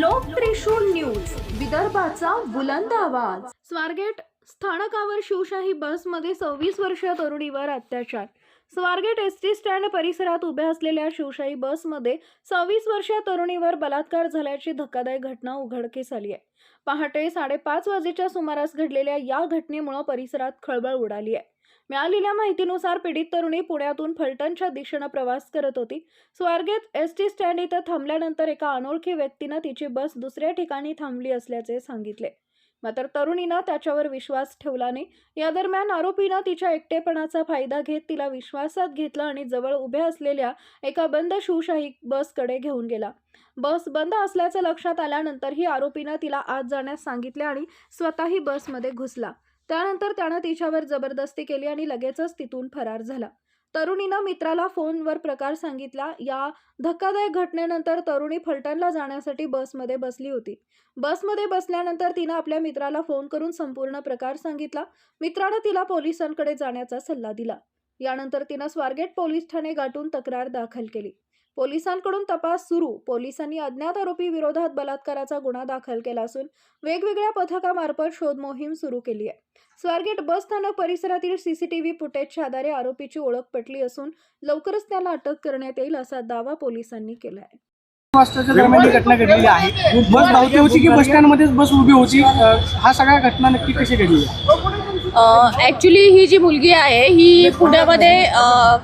लोक त्रिशूल न्यूज, विदर्भाचा बुलंद आवाज। स्वारगेट स्थानकावर शिवशाही बसमध्ये 26 वर्षीय तरुणीवर अत्याचार। स्वारगेट एसटी स्टँड परिसरात उभ्या असलेल्या शिवशाही बसमध्ये 26 वर्षीय तरुणीवर बलात्कार झाल्याची धक्कादायक घटना उघडकीस आली आहे। पहाटे 5:30 वाजेच्या सुमारास घडलेल्या या घटनेमुळे परिसरात खळबळ उडाली आहे। मिळालेल्या माहितीनुसार पीडित तरुणी पुण्यातून फलटणच्या दिशेने प्रवास करत होती। स्वारगेट एसटी स्टँड इथं थांबल्यानंतर एका अनोळखी व्यक्तीने तिची बस दुसऱ्या ठिकाणी थांबली असल्याचे सांगितले, मात्र तरुणीने त्याच्यावर विश्वास ठेवला नाही। या दरम्यान आरोपीने तिच्या एकटेपणाचा फायदा घेत तिला विश्वासात घेतला आणि जवळ उभ्या असलेल्या एका बंद शिवशाही बसकडे घेऊन गेला। बस बंद असल्याचं लक्षात आल्यानंतरही आरोपीने तिला आत जाण्यास सांगितले आणि स्वतःही बसमध्ये घुसला। त्यानंतर त्याने तिच्यावर जबरदस्ती केली आणि लगेचच तिथून फरार झाला। तरुणीने मित्राला फोनवर प्रकार सांगितला। या धक्कादायक घटनेनंतर तरुणी फलटणला जाण्यासाठी बसमध्ये बसली होती। बसमध्ये बसल्यानंतर तिने आपल्या मित्राला फोन करून संपूर्ण प्रकार सांगितला। मित्राने तिला पोलिसांकडे जाण्याचा सल्ला दिला। यानंतर तिने स्वारगेट पोलीस ठाणे गाठून तक्रार दाखल केली। पोलिसांकडून तपास सुरू। पोलिसांनी अज्ञात आरोपी विरोधात बलात्काराचा गुन्हा दाखल केला असून वेगवेगळ्या पथकामार्फत शोध मोहीम सुरू केली आहे। स्वारगेट बस स्थानक परिसरातील सीसीटीव्ही फुटेजच्या आधारे आरोपीची ओळख पटली असून लवकरच त्याला अटक करण्यात येईल असा दावा पोलिसांनी केला आहे। वाजताच्या दरम्यान ही घटना घडलेली आहे। बस धावती होती की बस स्टँडमध्येच बस उभी होती, हा सगळा घटना नक्की कशी घडली? ॲक्च्युली ही जी मुलगी आहे ही पुण्यामध्ये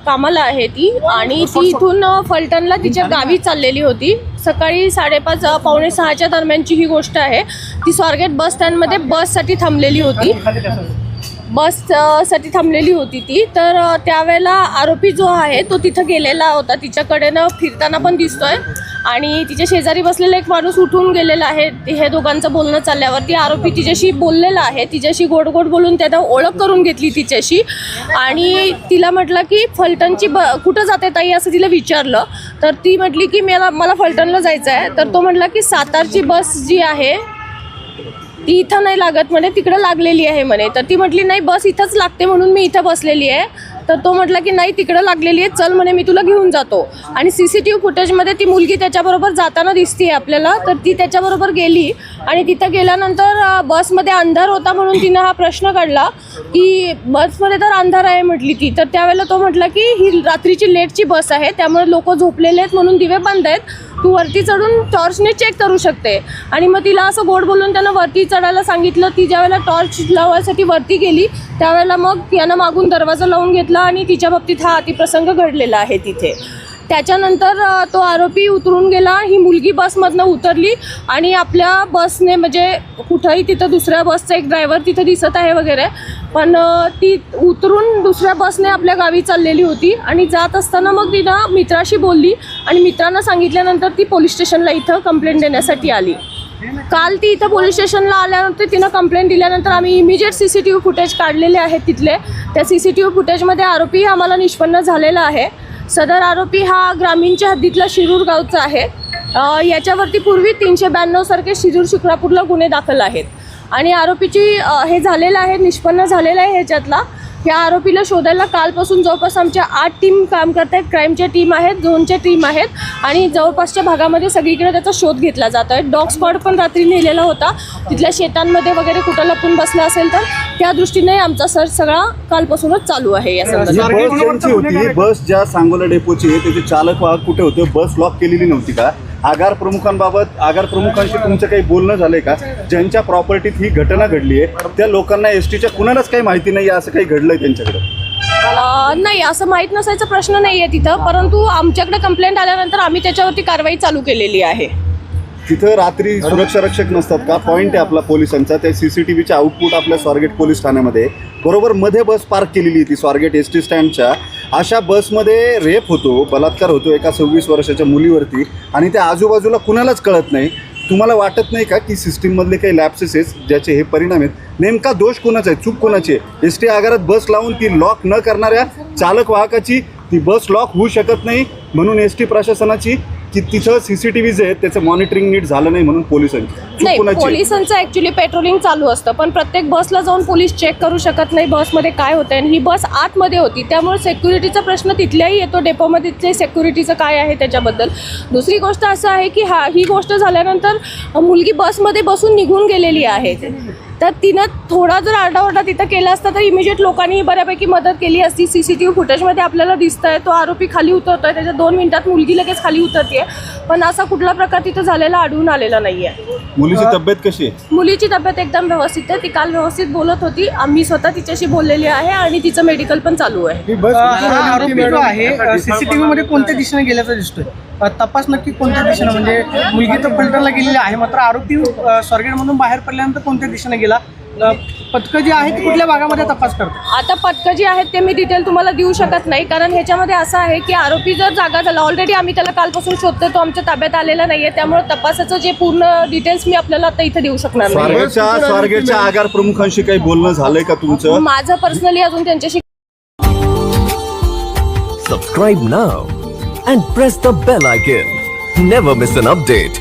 कामाला आहे ती, आणि ती इथून फलटणला तिच्या गावी चाललेली होती। सकाळी 5:30 पावणे 6च्या दरम्यानची ही गोष्ट आहे। ती स्वारगेट बस स्टँडमध्ये बससाठी थांबलेली होती ती। तर त्यावेळेला आरोपी जो आहे तो तिथं गेलेला होता, तिच्याकडेनं फिरताना पण दिसतोय आणि तिच्या शेजारी बसलेला एक माणूस उठून गेलेला आहे। हे दोघांचं बोलणं चालल्यावरती आरोपी तिच्याशी बोललेला आहे, तिच्याशी गोड गोड बोलून त्यानं ओळख करून घेतली तिच्याशी आणि तिला म्हटलं की फलटणची कुठं जाते ताई असं तिला विचारलं। तर ती म्हटली की मला फलटणला जायचं आहे। तर तो म्हटला की सातारची बस जी आहे ती इथं नाही लागत म्हणे, तिकडं लागलेली आहे म्हणे। तर ती म्हटली नाही बस इथंच लागते म्हणून मी इथं बसलेली आहे। तर तो म्हटला की नाही तिकडं लागलेली आहे, चल म्हणे मी तुला घेऊन जातो। आणि सीसीटीव्ही फुटेजमध्ये ती मुलगी त्याच्याबरोबर जाताना दिसते आपल्याला। तर ती त्याच्याबरोबर गेली आणि तिथं गेल्यानंतर बसमध्ये अंधार होता म्हणून तिनं हा प्रश्न काढला की बसमध्ये तर अंधार आहे म्हटली ती। तर त्यावेळेला तो म्हटला की ही रात्रीची लेटची बस आहे, त्यामुळे लोक झोपलेले आहेत म्हणून दिवे बंद आहेत, तू वरती चढून टॉर्चने चेक करू शकते। आणि मग तिला असं गोड बोलून त्यानं वरती चढायला सांगितलं। ती ज्यावेळेला टॉर्च लावायसाठी वरती गेली त्यावेळेला मग यानं मागून दरवाजा लावून घेतला आणि तिच्या बाबतीत हा अतिप्रसंग घडलेला आहे तिथे। त्याच्यानंतर तो आरोपी उतरून गेला। ही मुलगी बसमधनं उतरली आणि आपल्या बसने म्हणजे कुठंही तिथं दुसऱ्या बसचा एक ड्रायव्हर तिथं दिसत आहे वगैरे, पण ती उतरून दुसऱ्या बसने आपल्या गावी चाललेली होती आणि जात असताना मग तिनं मित्राशी बोलली आणि मित्रांना सांगितल्यानंतर ती पोलीस स्टेशनला इथं कंप्लेंट देण्यासाठी आली। काल ती इथं पोलीस स्टेशनला आल्यानंतर तिनं कंप्लेंट दिल्यानंतर आम्ही इमिजिएट सीसीटीव्ही फुटेज काढलेले आहेत तिथले। त्या सीसीटीव्ही फुटेजमध्ये आरोपी आम्हाला निष्पन्न झालेला आहे। सदर आरोपी हा ग्रामीणच्या हद्दीतला शिरूर गावचा आहे। याच्यावरती पूर्वी 392 सारखे शिरूर शिक्रापूरला गुन्हे दाखल आहेत आणि आरोपीची हे झालेलं आहे, निष्पन्न झालेलं आहे ह्याच्यातला। ह्या आरोपीला शोधायला कालपासून जवळपास आमच्या 8 टीम काम करत आहेत। क्राईमच्या टीम आहेत, झोनच्या टीम आहेत आणि जवळपासच्या भागामध्ये सगळीकडे त्याचा शोध घेतला जात आहे। डॉग स्क्वॉड पण रात्री नेलेला होता, तिथल्या शेतांमध्ये वगैरे कुठं लपून बसला असेल तर त्या दृष्टीने आमचा सर्च सगळा कालपासूनच चालू आहे। या संदर्भात बस ज्या सांगोला डेपोची त्याचे चालक वाहक कुठे होते, बस लॉक केलेली नव्हती का? आगार प्रमुखांशी तुमचं काही बोलणं झालंय का? ज्यांच्या प्रॉपर्टीत ही घटना घडली आहे त्या लोकांना एसटीच्या कुणालाच काही माहिती नाही असं काही घडलंय त्यांच्याकडे? नाही, असं माहीत नसायचा प्रश्न नाही आहे तिथं, परंतु आमच्याकडे कंप्लेंट आल्यानंतर आम्ही त्याच्यावरती कारवाई चालू केलेली आहे। तिथं रात्री सुरक्षा रक्षक नसतात का? पॉईंट आहे आपला पोलिसांचा, त्या सीसीटीव्हीचा आउटपुट आपल्या स्वारगेट पोलीस ठाण्यामध्ये बरोबर मध्ये बस पार्क केलेली ती स्वारगेट एसटी स्टँडच्या। अशा बसमध्ये रेप होतो, बलात्कार होतो एका 26 वर्षाच्या मुलीवरती आणि त्या आजूबाजूला कुणालाच कळत नाही। तुम्हाला वाटत नाही का की सिस्टीममधले काही लॅप्सेस आहेत ज्याचे हे परिणाम आहेत? नेमका दोष कोणाचा आहे, चूक कोणाची आहे? एसटी आगारात बस लावून ती लॉक न करणाऱ्या चालक वाहकाची ती बस लॉक होऊ शकत नाही म्हणून एसटी प्रशासनाची की तिथं सीसीटीव्हीज आहेत त्याचं मॉनिटरिंग नीट झालं नाही म्हणून पोलिसांची नाही, कोणाची? पोलिसांचं ऍक्च्युली पेट्रोलिंग चालू असतं, पण प्रत्येक बसला जाऊन पोलीस चेक करू शकत नाही बसमध्ये काय होतंय. आणि ही बस आतमध्ये होती, त्यामुळे सेक्युरिटीचा प्रश्न तिथल्याही येतो, डेपोमध्ये सेक्युरिटीचं काय आहे त्याच्याबद्दल. दुसरी गोष्ट असं आहे की ही गोष्ट झाल्यानंतर मुलगी बसमध्ये बसून निघून गेलेली आहे, तर तिनं थोडा जर आरडाओरडा तिथं केला असता तर इमिजिएट लोकांनी बऱ्यापैकी मदत केली असती. CCTV फुटेजमध्ये आपल्याला दिसतंय तो आरोपी खाली उतरतोय, त्याच्या 2 मिनिटात मुलगी लगेच खाली उतरते, पण असा कुठला प्रकार तिथं झालेला आढळून आलेला नाही आहे. मुलीची तब्येत कशी आहे? मुलीची तब्येत एकदम व्यवस्थित आहे, ती काल व्यवस्थित बोलत होती, आम्ही स्वतः तिच्याशी बोललेली आहे आणि तिचं मेडिकल पण चालू आहे. हा आरोपी जो आहे सीसीटीव्ही मध्ये कोणत्या दिशेने गेल्याचा दिसतोय? तपास नक्की कोणत्या दिशेने, म्हणजे मुलगी तर पलटनला गेलेली आहे, मात्र आरोपी स्वारगेटमधून बाहेर पडल्यानंतर कोणत्या दिशेने गेला? पथकं जी आहे ती कुठल्या भागामध्ये तपास करतात? आता पथकं जी आहेत ते मी डिटेल तुम्हाला देऊ शकत नाही, कारण ह्याच्यामध्ये असं आहे की आरोपी जर जागा झाला, ऑलरेडी आम्ही त्याला कालपासून शोधतो, तो आमच्या ताब्यात आलेला नाहीये, त्यामुळे तपासाचं जे पूर्ण डिटेल्स मी आपल्याला आता इथे देऊ शकणार नाही. स्वारगेटच्या आगार प्रमुखांशी काही बोलणं झालंय का तुमचं? माझं पर्सनली अजून त्यांच्याशी. Subscribe now and press the bell icon. Never miss an update.